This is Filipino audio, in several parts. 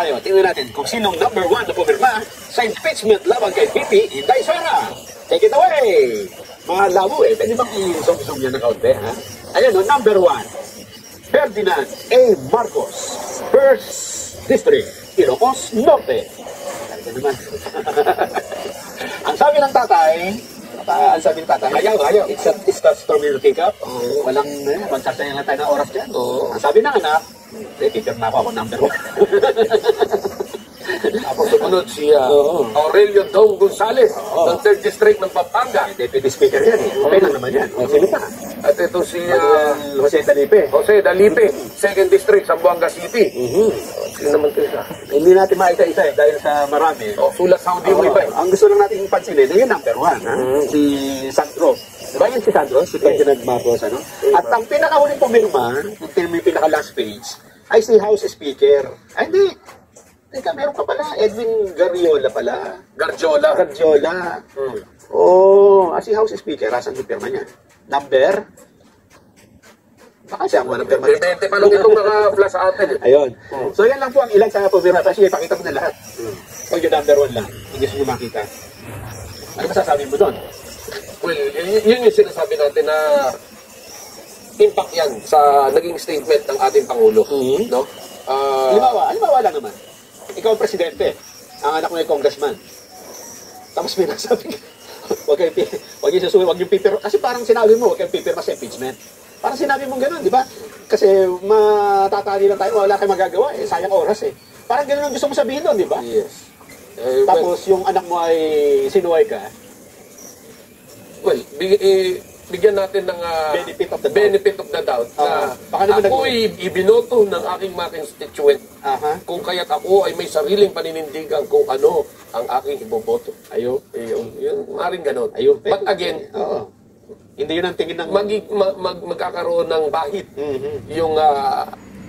tayo. Tingnan natin kung sinong number 1 na pumirma sa impeachment laban kay PP Inday Sara. Take it away! Mga labo eh, pwede bang i-zoom niya ng kaunti, ha? Ayan o, number 1. Ferdinand A. Marcos, 1st District, Ilocos Norte. Talaga naman. Ang sabi ng tatay, ayaw. It's a stormy to take up. Walang, magsasayang lang tayo ng oras dyan. Ang sabi ng anak, pipirma ako number 1. Ako sumunod si Aurelio Dong Gonzales ng 3rd District ng Pampanga. Deputy Speaker yan eh. Okay lang naman yan. Sino pa? At ito si Jose Dalipe. 2nd District, Zamboanga City. Sino naman ito isa? Hindi natin maisa-isa eh, dahil sa marami. Sulat Saudi mo iba eh. Ang gusto lang natin pansinin, yung number 1, ha? Si Sandro. Diba yun si Sandro? Si Ferdinand Marcos, ano? At ang pinakahuling pumirma, yung pinaka-last page, ay si House Speaker. Ay, hindi. Teka, meron ka pala. Edwin Garriola pala. Garjola. Si House Speaker, asan yung pirma niya? Number? Baka siya ang walang pirma. 20 pa lang itong naka-flash sa atin. Ayun. So yan lang po ang ilan sa pumirma. Sige, pakita mo na lahat. O yung number 1 lang. Hindi siya makita. Ano masasabi mo doon? Well, yun yung sinasabi natin na impact yan sa naging statement ng ating Pangulo. No? Halimbawa lang naman. Ikaw ang presidente. Ang anak mo ay congressman. Tapos may nasabi, huwag yung susuwi, huwag yung pipirma. Kasi parang sinabi mo, huwag kayong pipirma sa impeachment. Parang sinabi mong gano'n, di ba? Kasi matatali lang tayo, wala kayong magagawa, eh, sayang oras eh. Parang gano'n ang gusto mo sabihin doon, di ba? Yes. Tapos yung anak mo ay sinuway ka. Well, bigyan natin ng benefit of the doubt na ako'y ibinoto ng aking mga constituent kung kaya't ako ay may sariling paninindigan kung ano ang aking iboboto. Yun, maring ganon. But again, hindi yun ang tingin ng... magkakaroon ng bahid yung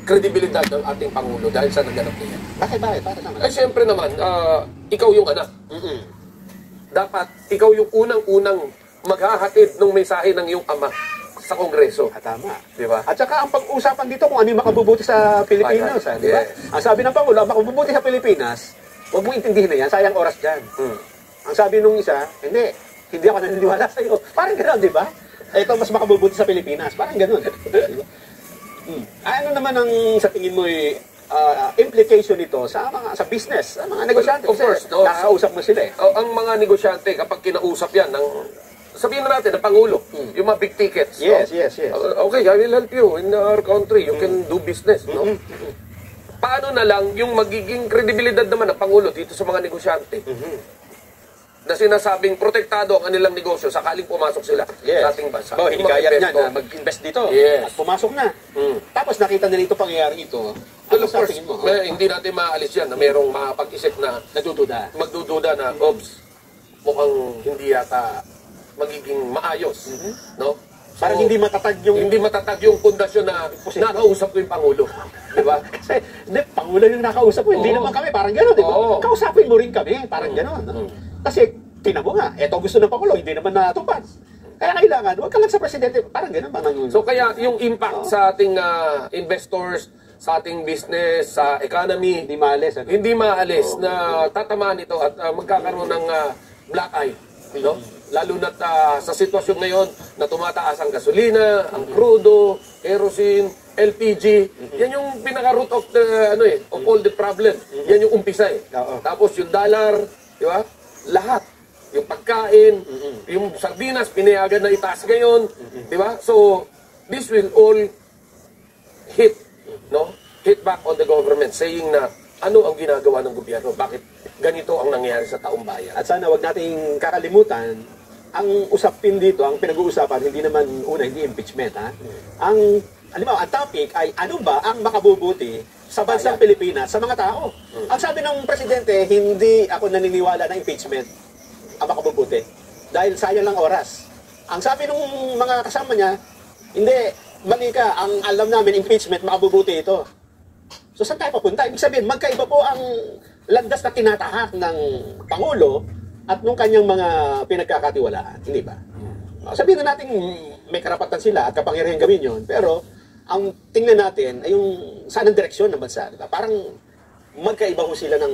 kredibilidad ng ating Pangulo dahil sa naganap niya. Bakit? Para naman. Ay, siyempre naman, ikaw yung anak. Dapat, ikaw yung unang-unang maghahatid ng mensahe ng iyong ama sa Kongreso. Tama. Diba? At saka ang pag-usapan dito kung ano yung makabubuti sa Pilipinas. Diba? Ang sabi ng Pangulo, makabubuti sa Pilipinas, huwag mo intindihin na yan, sayang oras dyan. Ang sabi nung isa, hindi ako naniniwala sa'yo. Parang gano'n, di ba? Ito mas makabubuti sa Pilipinas. Parang gano'n. Ano naman ang sa tingin mo implication nito sa business, sa mga negosyante? Of course. Nakakausap mo sila eh. Ang mga negosyante, kapag kinausap yan sabihin na natin, ng Pangulo, yung mga big tickets. Yes. Okay, I will help you in our country. You can do business, no? Paano na lang yung magiging kredibilidad naman ng Pangulo dito sa mga negosyante? Na sinasabing protektado ang kanilang negosyo sakaling pumasok sila sa ating bansa. Hinikayat niya na mag-invest dito. At pumasok na. Tapos nakita na dito pangyayari ito. Well, of course, hindi natin maalis yan na mayroong makapag-isip na magdududa na, mukhang hindi yata magiging maayos, no? So, parang hindi matatag yung pundasyon na nakausap ko yung Pangulo, di ba? Kasi Pangulo yung nakausap ko, hindi naman kami, parang gano'n, di ba? Kausapin mo rin kami, parang gano'n. Kasi tingnan mo nga, eto gusto ng Pangulo, hindi naman natupad. Kaya kailangan, huwag ka lang sa presidente, parang gano'n. So kaya yung impact sa ating investors, sa ating business, sa economy, hindi maalis na tatamaan ito at magkakaroon ng black eye, no? Lalo na sa sitwasyon ngayon na tumataas ang gasolina, ang crudo, kerosene, LPG. Yan yung pinaka-root of all the problem. Yan yung umpisa eh. Tapos yung dollar, di ba? Lahat. Yung pagkain, yung sardinas, pinayagan na itaas ngayon, di ba? So, this will all hit back on the government saying na ano ang ginagawa ng gobyerno, bakit ganito ang nangyayari sa taong bayan. At sana wag nating kakalimutan, ang usapin dito, ang pinag-uusapan, hindi naman hindi impeachment, ha? Ang topic ay ano ba ang makabubuti sa bansang Pilipinas sa mga tao. Ang sabi ng presidente, hindi ako naniniwala na impeachment ang makabubuti. Dahil sayang lang oras. Ang sabi ng mga kasama niya, hindi, mali ka, ang alam namin impeachment, makabubuti ito. So saan tayo papunta? Ibig sabihin, magkaiba po ang landas na tinatahak ng Pangulo at nung kanyang mga pinagkakatiwalaan, hindi ba? Sabihin na natin may karapatan sila at kapangyarihan gawin yun, pero ang tingnan natin ay yung saan ang direksyon ng bansa, di ba? Parang magkaiba ho sila ng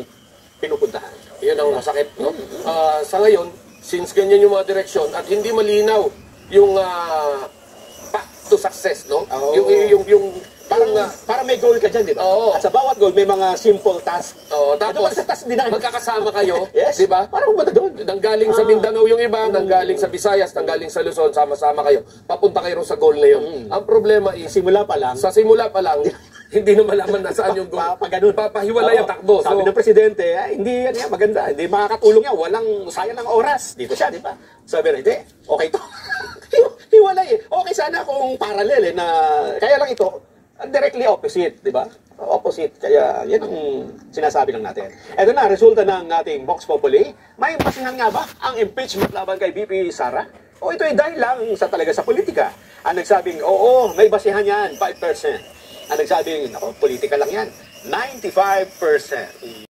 pinupuntahan. Yan ang masakit, no? Sa ngayon, since ganyan yung mga direksyon at hindi malinaw yung path to success, no? Oo. Parang may goal ka dyan, di ba? Oo. At sa bawat goal, may mga simple task. Tapos, sa task din magkakasama kayo, Yes. di ba? Parang ba doon? Nanggaling sa Mindanao yung iba, nanggaling sa Visayas, nanggaling sa Luzon, sama-sama kayo. Papunta kayo sa goal na yun. Ang problema is, Simula pa lang. sa simula pa lang, hindi na malaman na saan yung goal. Ganun. Papahiwalay ang takbo. Sabi ng presidente, hindi yan yan, maganda. Hindi makakatulong yan. Walang sayang ng oras. Dito siya, di ba? Sabi rin, hindi, okay to. Hiwalay eh. Okay sana kung parallel eh, na kaya lang ito, directly opposite, di ba? Opposite. Kaya yan ang sinasabi lang natin. Ito na, resulta ng ating Vox Populi. May basihan nga ba ang impeachment laban kay VP Sara? O ito ay dahil lang talaga sa politika? Ang nagsabing, oo, may basihan yan, 5%. Ang nagsabing, politika lang yan, 95%.